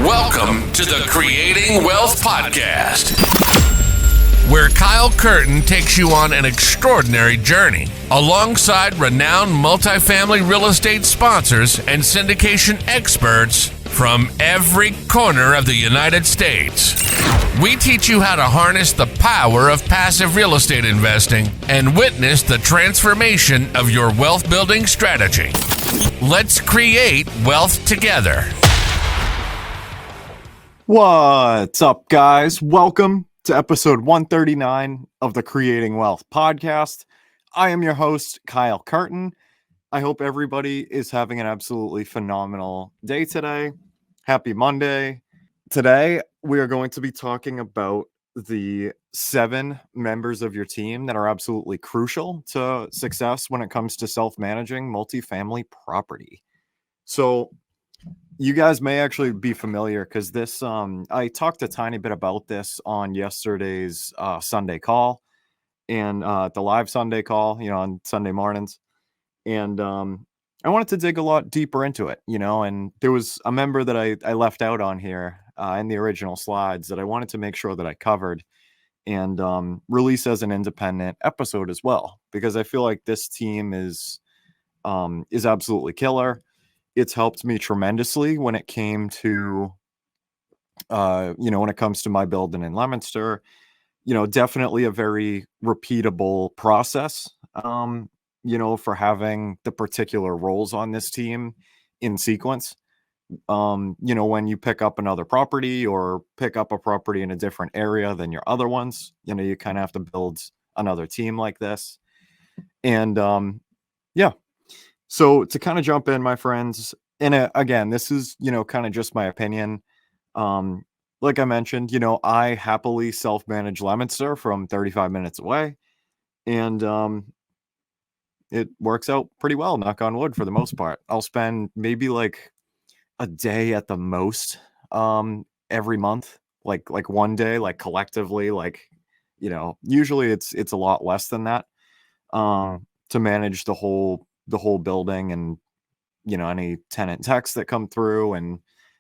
Welcome to the Creating Wealth Podcast, where Kyle Curtin takes you on an extraordinary journey alongside renowned multifamily real estate sponsors and syndication experts from every corner of the United States. We teach you how to harness the power of passive real estate investing and witness the transformation of your wealth building strategy. Let's create wealth together. What's up, guys? Welcome to episode 139 of the Creating Wealth Podcast. I am your host, Kyle Curtin. I hope everybody is having an absolutely phenomenal day today. Happy Monday. Today, we are going to be talking about the 7 members of your team that are absolutely crucial to success when it comes to self-managing multifamily property. So, you guys may actually be familiar because this, I talked a tiny bit about this on yesterday's Sunday call and the live Sunday call, on Sunday mornings. And I wanted to dig a lot deeper into it, and there was a member that I left out on here in the original slides that I wanted to make sure that I covered and release as an independent episode as well, because I feel like this team is absolutely killer. It's helped me tremendously when it came to, when it comes to my building in Leominster, definitely a very repeatable process, for having the particular roles on this team in sequence. When you pick up another property or pick up a property in a different area than your other ones, you kind of have to build another team like this. And, So to kind of jump in, my friends, and again, this is, kind of just my opinion. Like I mentioned, I happily self-manage Leominster from 35 minutes away. And it works out pretty well, knock on wood, for the most part. I'll spend maybe like a day at the most every month, like one day, like collectively, usually it's a lot less than that to manage the whole building and any tenant texts that come through and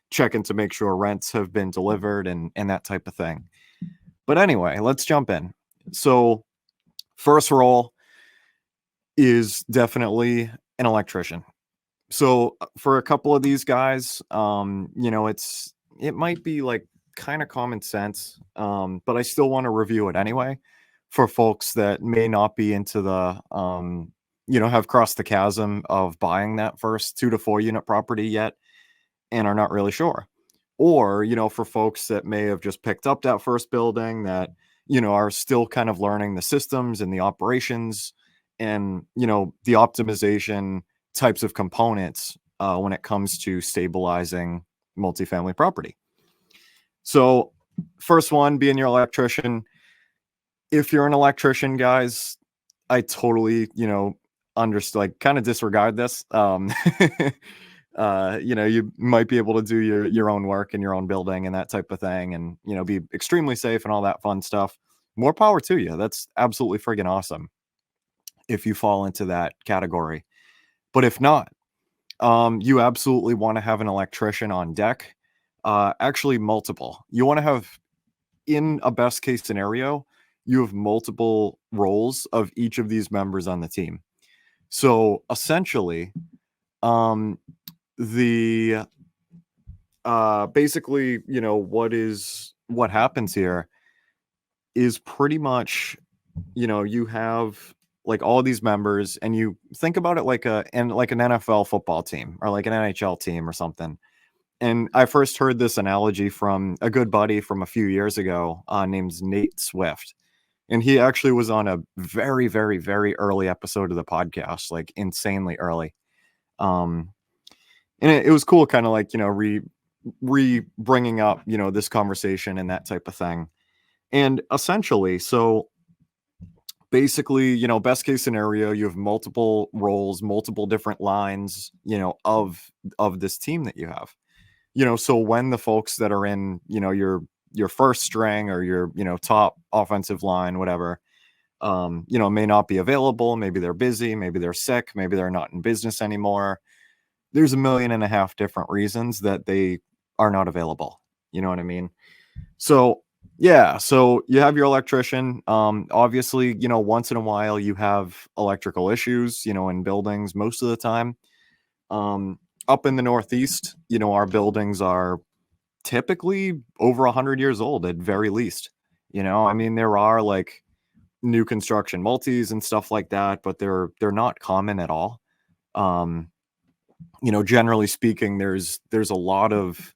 checking to make sure rents have been delivered and that type of thing. But anyway, let's jump in. So first role is definitely an electrician. So for a couple of these guys, it might be like kind of common sense, but I still want to review it anyway for folks that may not be into the have crossed the chasm of buying that first 2 to 4 unit property yet and are not really sure. Or, for folks that may have just picked up that first building that, are still kind of learning the systems and the operations and, the optimization types of components when it comes to stabilizing multifamily property. So first one being your electrician. If you're an electrician, guys, I totally, understand, kind of disregard this. You might be able to do your own work in your own building and that type of thing and, be extremely safe and all that fun stuff. More power to you. That's absolutely friggin' awesome if you fall into that category. But if not, you absolutely want to have an electrician on deck. Actually, multiple. You want to have, in a best case scenario, you have multiple roles of each of these members on the team. So essentially, basically, what happens here is pretty much, you have like all these members and you think about it like an NFL football team or like an NHL team or something. And I first heard this analogy from a good buddy from a few years ago named Nate Swift. And he actually was on a very, very, very early episode of the podcast, like insanely early. And it was cool, kind of like, bringing up, this conversation and that type of thing. And essentially, so basically, best case scenario, you have multiple roles, multiple different lines, of this team that you have. So when the folks that are in, your first string or your, top offensive line, whatever, may not be available. Maybe they're busy, maybe they're sick, maybe they're not in business anymore. There's 1.5 million different reasons that they are not available. You know what I mean? So yeah, so you have your electrician. Obviously, once in a while you have electrical issues, in buildings most of the time. Up in the Northeast, our buildings are typically over 100 years old at very least. I mean, there are like new construction multis and stuff like that, but they're not common at all. Um, generally speaking, there's a lot of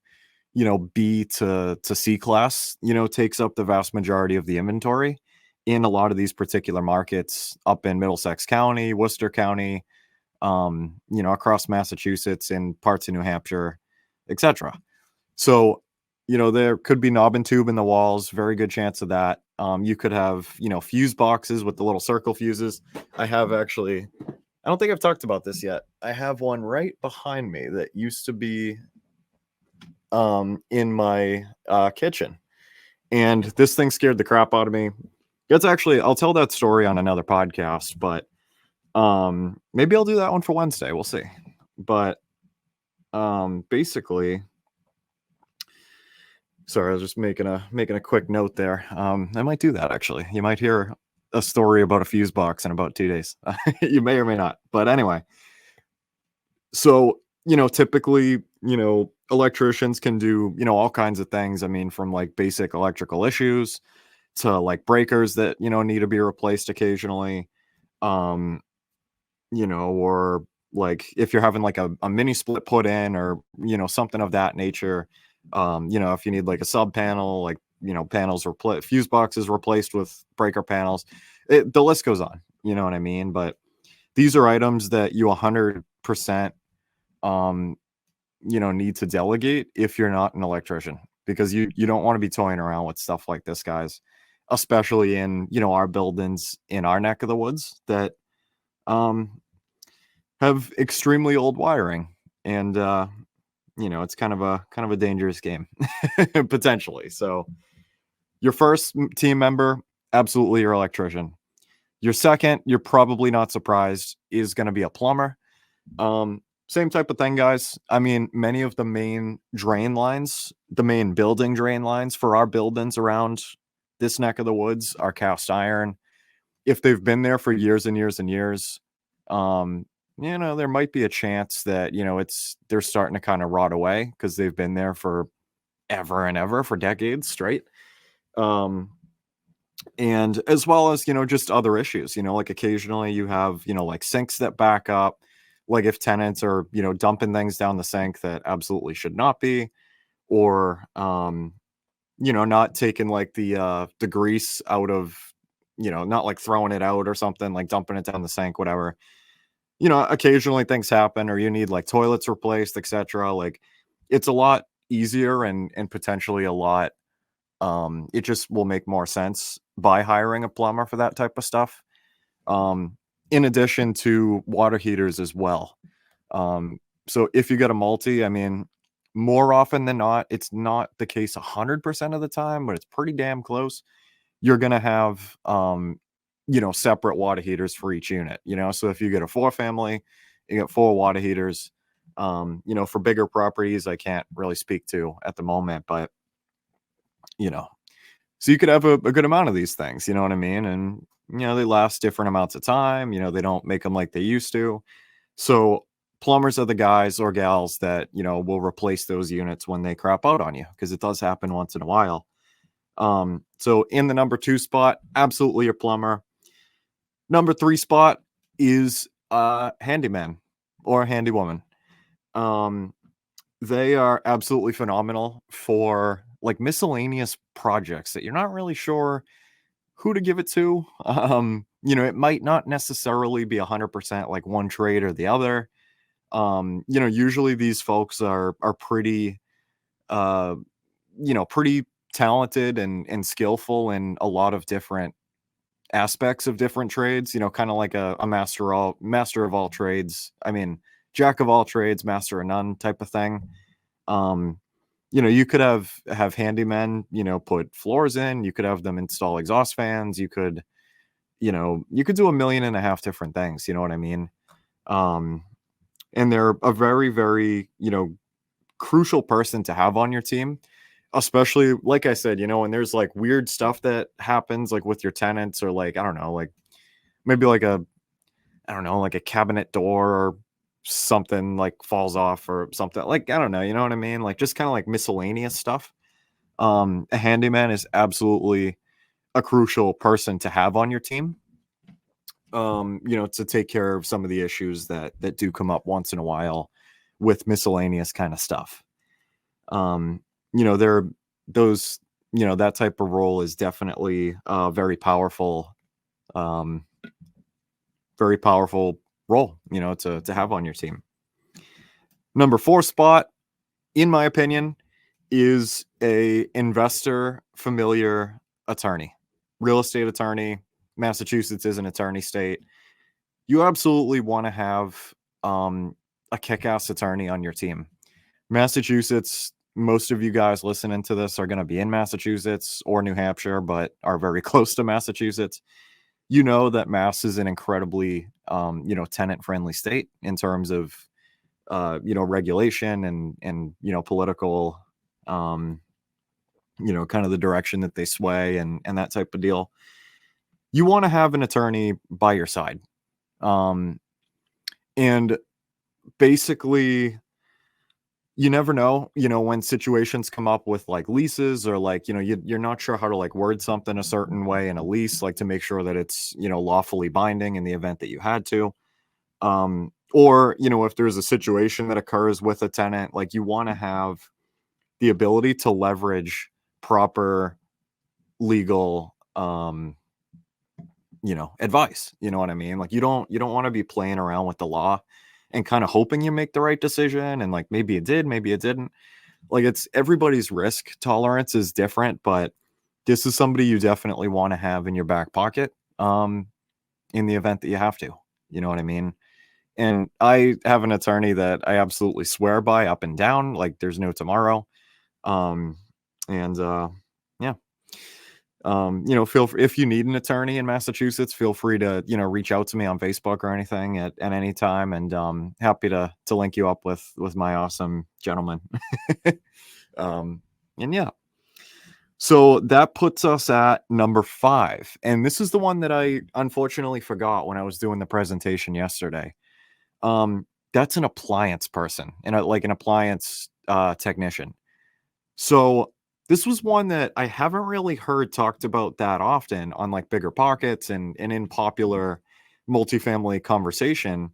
B to C class, takes up the vast majority of the inventory in a lot of these particular markets up in Middlesex County, Worcester County, across Massachusetts and parts of New Hampshire, etc. So, there could be knob and tube in the walls, very good chance of that. You could have, fuse boxes with the little circle fuses. I have actually, I don't think I've talked about this yet. I have one right behind me that used to be in my kitchen, and this thing scared the crap out of me. It's actually, I'll tell that story on another podcast, but maybe I'll do that one for Wednesday. We'll see. But basically, sorry, I was just making a quick note there. I might do that actually. You might hear a story about a fuse box in about 2 days. You may or may not. But anyway, so typically, electricians can do, all kinds of things. I mean, from like basic electrical issues to like breakers that, need to be replaced occasionally. Or like if you're having like a mini split put in or, something of that nature. If you need like a sub panel, like, panels fuse boxes replaced with breaker panels, the list goes on, you know what I mean? But these are items that you 100%, need to delegate if you're not an electrician, because you don't want to be toying around with stuff like this, guys, especially in, our buildings in our neck of the woods that, have extremely old wiring, and it's kind of a dangerous game potentially. So your first team member, absolutely your electrician. Your second, you're probably not surprised, is going to be a plumber. Same type of thing, guys. I mean, many of the main drain lines, the main building drain lines for our buildings around this neck of the woods are cast iron. If they've been there for years and years and years, there might be a chance that, they're starting to kind of rot away because they've been there for ever and ever, for decades straight. And as well as, just other issues, like occasionally you have, like sinks that back up, like if tenants are, dumping things down the sink that absolutely should not be, or, not taking like the grease out of, not like throwing it out or something, like dumping it down the sink, whatever. Occasionally things happen, or you need like toilets replaced, etc. Like it's a lot easier and potentially a lot, it just will make more sense by hiring a plumber for that type of stuff. In addition to water heaters as well. So if you get a multi, I mean, more often than not, it's not the case 100% of the time, but it's pretty damn close. You're going to have, separate water heaters for each unit, so if you get a 4-family, you get 4 water heaters. For bigger properties, I can't really speak to at the moment, but, so you could have a good amount of these things, you know what I mean? And, they last different amounts of time, they don't make them like they used to. So plumbers are the guys or gals that, will replace those units when they crap out on you, because it does happen once in a while. So in the number 2 spot, absolutely a plumber. Number 3 spot is a handyman or a handywoman. They are absolutely phenomenal for like miscellaneous projects that you're not really sure who to give it to. It might not necessarily be 100% like one trade or the other. Usually these folks are pretty, pretty talented and skillful in a lot of different aspects of different trades, kind of like a master of all trades. I mean, jack of all trades, master of none type of thing. You could have handymen, put floors in, you could have them install exhaust fans, you could do 1.5 million different things, you know what I mean? And they're a very, very, crucial person to have on your team, especially like I said, when there's like weird stuff that happens like with your tenants, or like, I don't know, like maybe like like a cabinet door or something like falls off or something, like, I don't know, you know what I mean? Like just kind of like miscellaneous stuff. A handyman is absolutely a crucial person to have on your team. To take care of some of the issues that do come up once in a while with miscellaneous kind of stuff. There those, that type of role is definitely um, very powerful role, to have on your team. Number 4 spot, in my opinion, is a investor familiar attorney, real estate attorney. Massachusetts is an attorney state. You absolutely want to have a kick-ass attorney on your team. Massachusetts, most of you guys listening to this are going to be in Massachusetts or New Hampshire, but are very close to Massachusetts. You know that Mass is an incredibly, tenant-friendly state in terms of, regulation and political, kind of the direction that they sway and that type of deal. You want to have an attorney by your side. And basically, you never know, when situations come up with like leases, or like, you're not sure how to like word something a certain way in a lease, like to make sure that it's, lawfully binding in the event that you had to. Or, if there's a situation that occurs with a tenant, like you want to have the ability to leverage proper legal, advice. You know what I mean? Like you don't want to be playing around with the law and kind of hoping you make the right decision. And like, maybe it did, maybe it didn't. Like, it's everybody's risk tolerance is different, but this is somebody you definitely want to have in your back pocket, in the event that you have to, you know what I mean? And I have an attorney that I absolutely swear by up and down, like there's no tomorrow. Um, and, yeah. Feel free, if you need an attorney in Massachusetts, feel free to, reach out to me on Facebook or anything at any time. And, happy to link you up with my awesome gentleman. And yeah, so that puts us at number 5. And this is the one that I unfortunately forgot when I was doing the presentation yesterday. That's an appliance person and like an appliance, technician. So this was one that I haven't really heard talked about that often on like Biggerpockets and in popular multifamily conversation.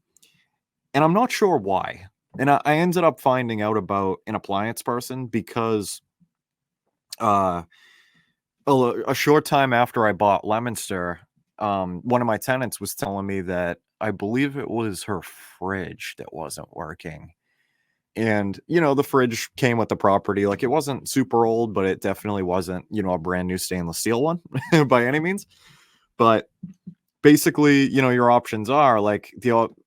And I'm not sure why. And I ended up finding out about an appliance person because uh, a short time after I bought Lemonster, one of my tenants was telling me that I believe it was her fridge that wasn't working. And, the fridge came with the property. Like, it wasn't super old, but it definitely wasn't, a brand new stainless steel one by any means. But basically, your options are like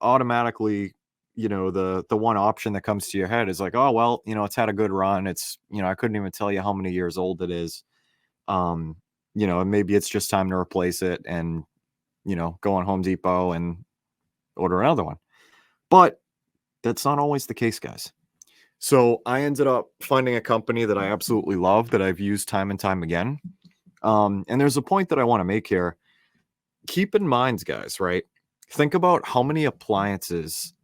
automatically, the one option that comes to your head is like, oh, well, it's had a good run. It's, I couldn't even tell you how many years old it is. And maybe it's just time to replace it and, go on Home Depot and order another one. But that's not always the case, guys. So I ended up finding a company that I absolutely love, that I've used time and time again. And there's a point that I want to make here. Keep in mind, guys, right? Think about how many appliances,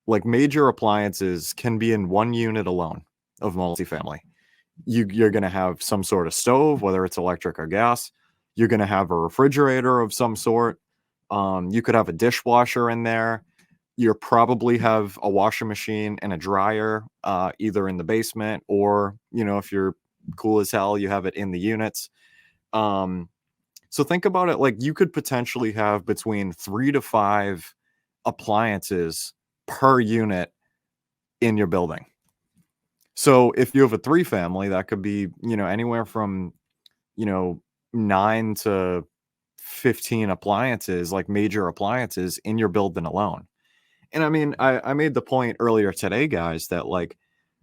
like major appliances, can be in one unit alone of multifamily. You're going to have some sort of stove, whether it's electric or gas. You're going to have a refrigerator of some sort. You could have a dishwasher in there. You probably have a washing machine and a dryer, either in the basement or, if you're cool as hell, you have it in the units. So think about it, like you could potentially have between 3 to 5 appliances per unit in your building. So if you have a 3 family, that could be, anywhere from, 9 to 15 appliances, like major appliances in your building alone. And I mean, I made the point earlier today, guys, that like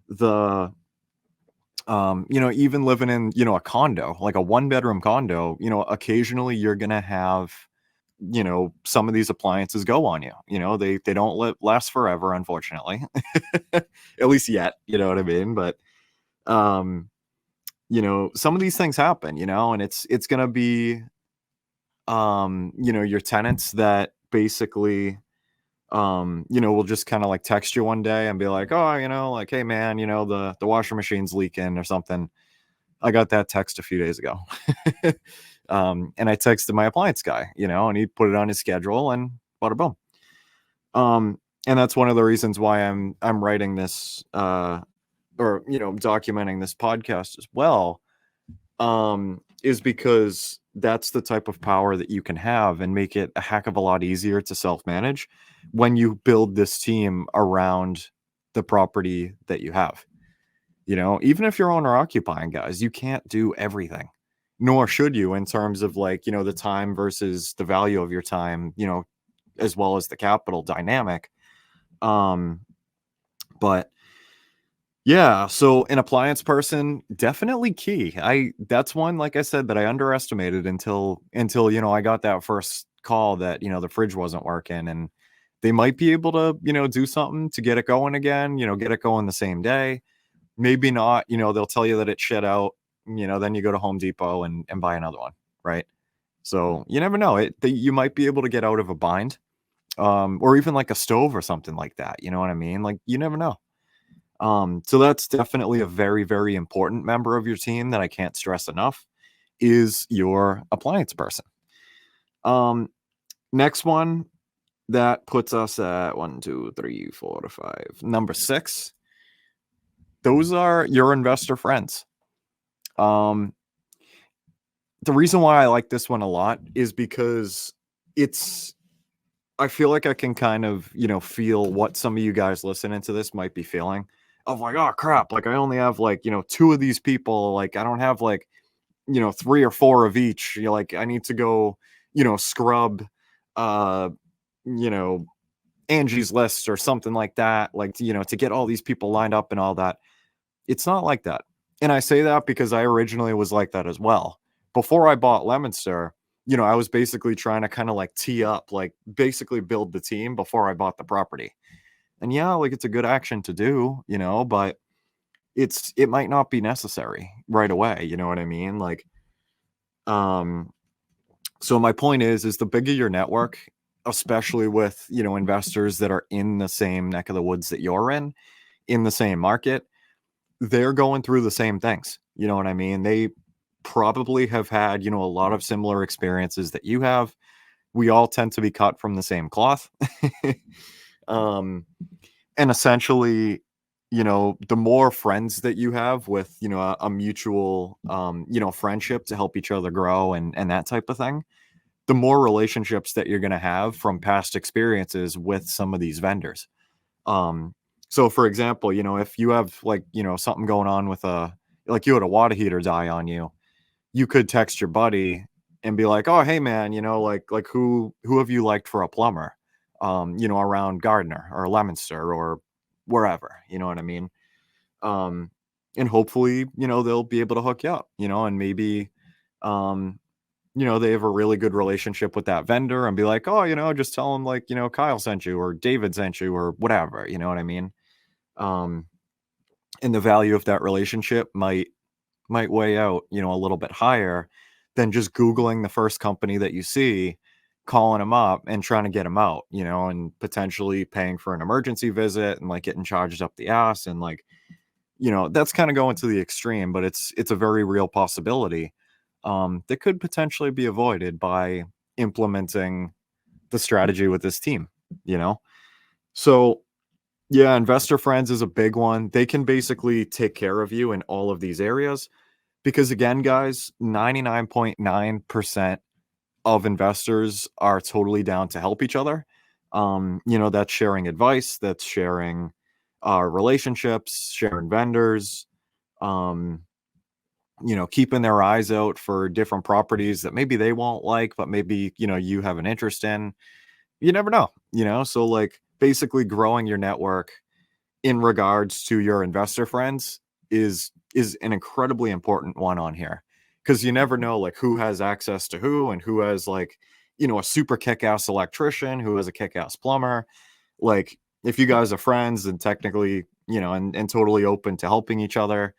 the, even living in, a condo, like a 1-bedroom condo, occasionally you're going to have, some of these appliances go on you. They don't last forever, unfortunately. At least yet, you know what I mean? But some of these things happen, and it's gonna be your tenants that basically will just kind of like text you one day and be like, oh, like, hey man, the washer machine's leaking or something. I got that text a few days ago. And I texted my appliance guy, and he put it on his schedule and bada boom. And that's one of the reasons why I'm writing this or documenting this podcast as well, is because that's the type of power that you can have and make it a heck of a lot easier to self-manage when you build this team around the property that you have. Even if you're owner occupying, guys, you can't do everything, nor should you, in terms of like, the time versus the value of your time, as well as the capital dynamic. But yeah, so an appliance person, definitely key. That's one, like I said, that I underestimated until I got that first call that the fridge wasn't working, and they might be able to do something to get it going again, get it going the same day. Maybe not, they'll tell you that it's shit out, then you go to Home Depot and buy another one, right? So you never know. You might be able to get out of a bind, or even like a stove or something like that. You know what I mean? Like, you never know. So that's definitely a very, very important member of your team that I can't stress enough, is your appliance person. Next one, that puts us at 1, 2, 3, 4, 5. Number 6. Those are your investor friends. The reason why I like this one a lot is because I feel like I can kind of, feel what some of you guys listening to this might be feeling of like, oh crap, like I only have like, 2 of these people. Like I don't have like, 3 or 4 of each. Like I need to go, scrub, Angie's List or something like that. Like, to get all these people lined up and all that. It's not like that. And I say that because I originally was like that as well. Before I bought Lemonster, I was basically trying to kind of like tee up, like basically build the team before I bought the property. And yeah, like it's a good action to do, but it might not be necessary right away. You know what I mean? Like, so my point is the bigger your network, especially with, investors that are in the same neck of the woods that you're in the same market, they're going through the same things. You know what I mean? They probably have had, a lot of similar experiences that you have. We all tend to be cut from the same cloth. And essentially, the more friends that you have with, a mutual, friendship to help each other grow and that type of thing, the more relationships that you're going to have from past experiences with some of these vendors. So for example, if you have like, something going on with like you had a water heater die on you, you could text your buddy and be like, oh, hey man, like who have you liked for a plumber, around Gardner or Lemonster or wherever, you know what I mean? And hopefully, they'll be able to hook you up, and maybe, they have a really good relationship with that vendor and be like, oh, just tell them like, Kyle sent you or David sent you or whatever, you know what I mean? And the value of that relationship might weigh out, a little bit higher than just Googling the first company that you see, calling them up and trying to get them out, and potentially paying for an emergency visit and like getting charged up the ass. And like, that's kind of going to the extreme, but it's a very real possibility that could potentially be avoided by implementing the strategy with this team, So yeah, investor friends is a big one. They can basically take care of you in all of these areas because again, guys, 99.9% of investors are totally down to help each other. That's sharing advice, that's sharing relationships, sharing vendors, keeping their eyes out for different properties that maybe they won't like, but maybe, you have an interest in. You never know, so like basically growing your network in regards to your investor friends is an incredibly important one on here, because you never know like who has access to who and who has like, a super kick-ass electrician who is a kick-ass plumber. Like, if you guys are friends and technically, and totally open to helping each other,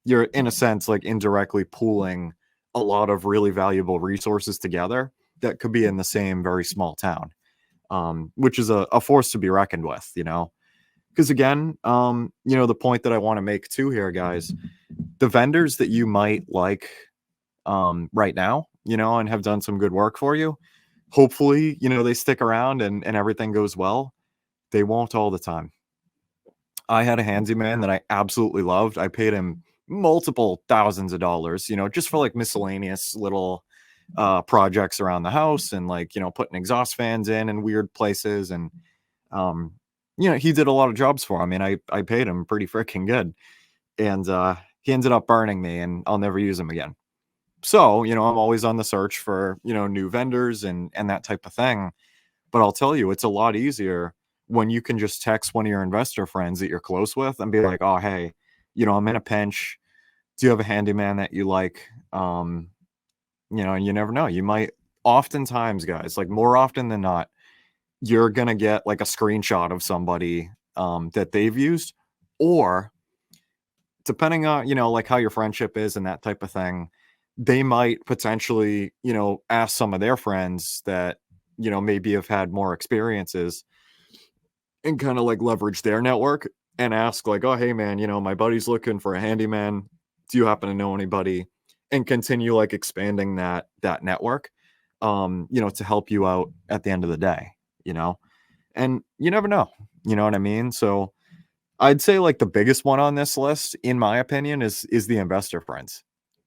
you're in a sense like indirectly pooling a lot of really valuable resources together that could be in the same very small town, which is a force to be reckoned with, because again, the point that I want to make too here, guys, the vendors that you might like right now, and have done some good work for you, hopefully, they stick around and everything goes well. They won't all the time. I had a handyman that I absolutely loved. I paid him multiple thousands of dollars, just for like miscellaneous little projects around the house and like, putting exhaust fans in weird places. And, he did a lot of jobs for me, and I paid him pretty freaking good. And he ended up burning me, and I'll never use him again. So, I'm always on the search for, new vendors and that type of thing. But I'll tell you, it's a lot easier when you can just text one of your investor friends that you're close with and be like, oh, hey, I'm in a pinch. Do you have a handyman that you like? And you never know. You might, oftentimes, guys, like more often than not, you're going to get like a screenshot of somebody that they've used, or depending on, like how your friendship is and that type of thing, they might potentially, ask some of their friends that, maybe have had more experiences and kind of like leverage their network and ask like, oh, hey man, my buddy's looking for a handyman. Do you happen to know anybody? And continue like expanding that network, to help you out at the end of the day, and you never know, you know what I mean? So I'd say like the biggest one on this list, in my opinion, is the investor friends.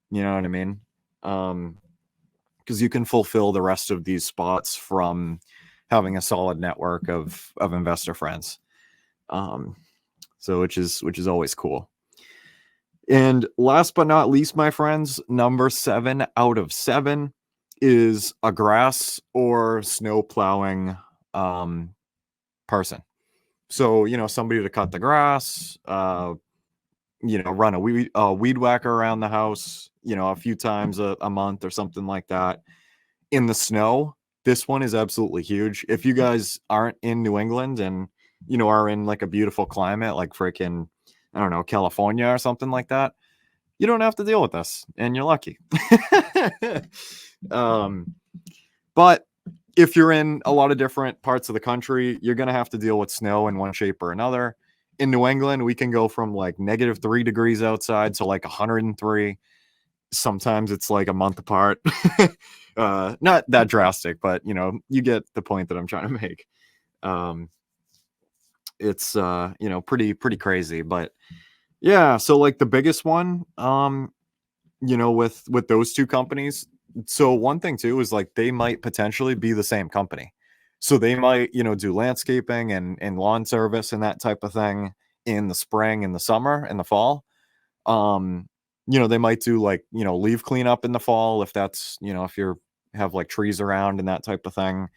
You know what I mean? Because you can fulfill the rest of these spots from having a solid network of investor friends. So which is always cool. And last but not least, my friends, number 7 out of 7 is a grass or snow plowing person. So, somebody to cut the grass, run a weed whacker around the house, a few times a month or something like that. In the snow, this one is absolutely huge. If you guys aren't in New England and, are in like a beautiful climate, like freaking, I don't know, California or something like that, you don't have to deal with this, and you're lucky. But if you're in a lot of different parts of the country, you're going to have to deal with snow in one shape or another. In New England, we can go from like -3 degrees outside to like 103. Sometimes it's like a month apart. Not that drastic, but you get the point that I'm trying to make. It's pretty crazy, but yeah. So like the biggest one, with those two companies. So one thing too is like they might potentially be the same company. So they might, do landscaping and lawn service and that type of thing in the spring, in the summer, in the fall. They might do like, leaf cleanup in the fall if that's, if you're have like trees around and that type of thing.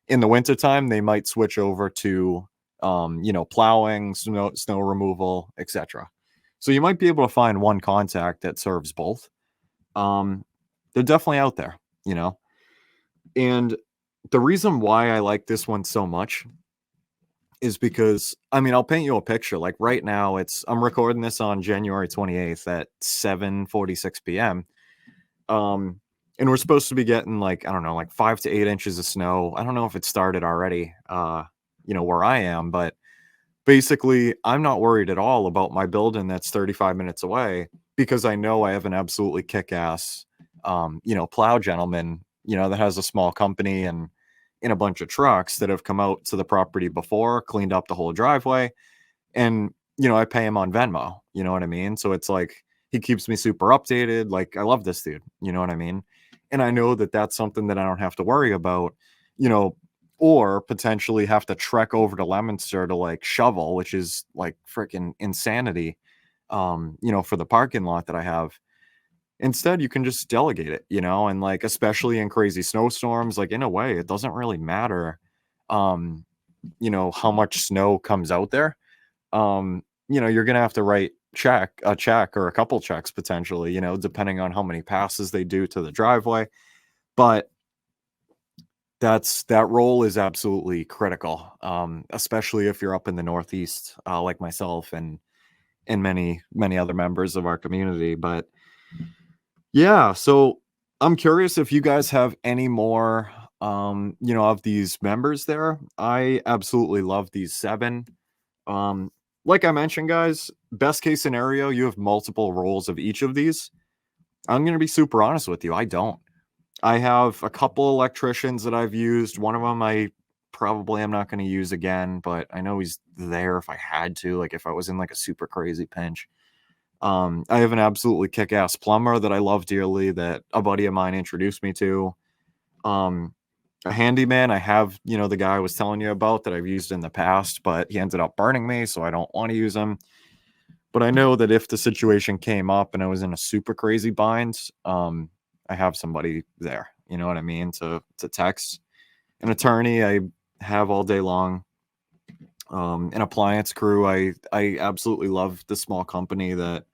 In the wintertime, they might switch over to plowing, snow removal, etc. So you might be able to find one contact that serves both. They're definitely out there, and the reason why I like this one so much is because, I'll paint you a picture. Like right now, I'm recording this on January 28th at 7:46 p.m. And we're supposed to be getting like, I don't know, like 5 to 8 inches of snow. I don't know if it started already, where I am, but basically I'm not worried at all about my building that's 35 minutes away, because I know I have an absolutely kick-ass, plow gentleman, that has a small company and in a bunch of trucks that have come out to the property before, cleaned up the whole driveway. And, I pay him on Venmo, you know what I mean? So it's like, he keeps me super updated. Like, I love this dude, you know what I mean? And I know that that's something that I don't have to worry about, or potentially have to trek over to Leominster to like shovel, which is like freaking insanity, for the parking lot that I have. Instead, you can just delegate it, and like, especially in crazy snowstorms, like in a way, it doesn't really matter, how much snow comes out there. You're going to have to write a check or a couple checks potentially, depending on how many passes they do to the driveway. But that role is absolutely critical, especially if you're up in the Northeast, like myself and many other members of our community. But yeah, so I'm curious if you guys have any more, of these members there. I absolutely love these 7. Like I mentioned, guys, best case scenario, you have multiple roles of each of these. I'm going to be super honest with you. I don't. I have a couple electricians that I've used. One of them I probably am not going to use again, but I know he's there if I had to, like if I was in like a super crazy pinch. I have an absolutely kick-ass plumber that I love dearly that a buddy of mine introduced me to. A handyman, I have, the guy I was telling you about that I've used in the past, but he ended up burning me, so I don't want to use him. But I know that if the situation came up and I was in a super crazy bind, I have somebody there, you know what I mean, to text. An attorney I have all day long. An appliance crew, I absolutely love the small company that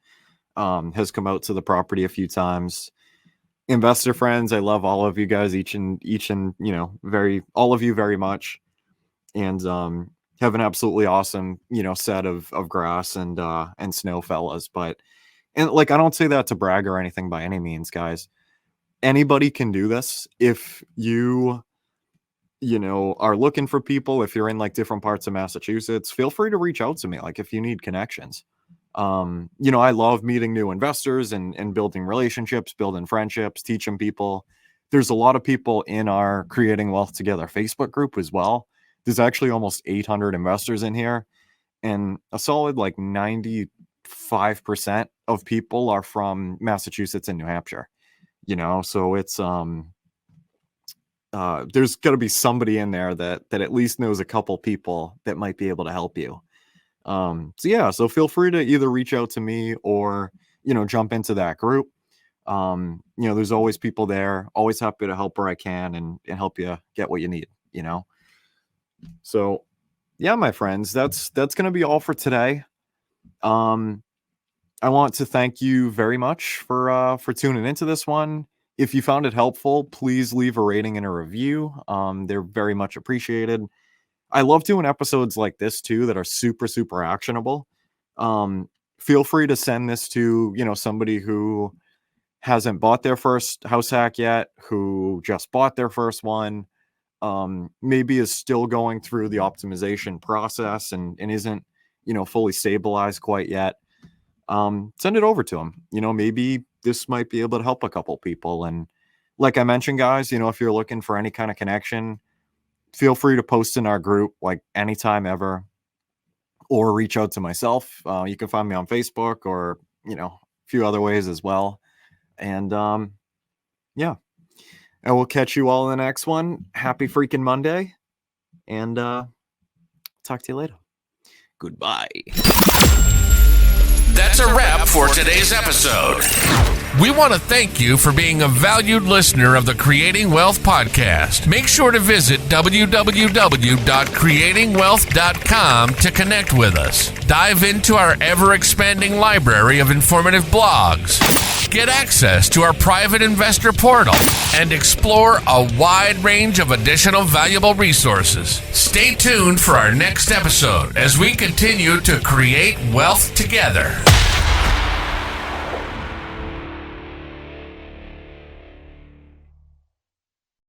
has come out to the property a few times. Investor friends, I love all of you guys, each and all of you very much, and have an absolutely awesome set of grass and snow fellas. But and like I don't say that to brag or anything by any means, guys. Anybody can do this. If you are looking for people, if you're in like different parts of Massachusetts, feel free to reach out to me. Like if you need connections, I love meeting new investors and building relationships, building friendships, teaching people. There's a lot of people in our Creating Wealth Together Facebook group as well. There's actually almost 800 investors in here, and a solid like 95% of people are from Massachusetts and New Hampshire. So it's there's got to be somebody in there that at least knows a couple people that might be able to help you. So feel free to either reach out to me or jump into that group. There's always people there, always happy to help where I can and help you get what you need. So yeah, my friends, that's gonna be all for today. I want to thank you very much for tuning into this one. If you found it helpful, please leave a rating and a review. They're very much appreciated. I love doing episodes like this too that are super, super actionable. Feel free to send this to, somebody who hasn't bought their first house hack yet, who just bought their first one, maybe is still going through the optimization process and isn't, fully stabilized quite yet. Send it over to them. Maybe this might be able to help a couple people. And like I mentioned, guys, if you're looking for any kind of connection, feel free to post in our group like anytime ever, or reach out to myself. You can find me on Facebook or, a few other ways as well. And I will catch you all in the next one. Happy freaking Monday. And talk to you later. Goodbye. That's a wrap for today's episode. We want to thank you for being a valued listener of the Creating Wealth Podcast. Make sure to visit www.creatingwealth.com to connect with us. Dive into our ever-expanding library of informative blogs. Get access to our private investor portal and explore a wide range of additional valuable resources. Stay tuned for our next episode as we continue to create wealth together.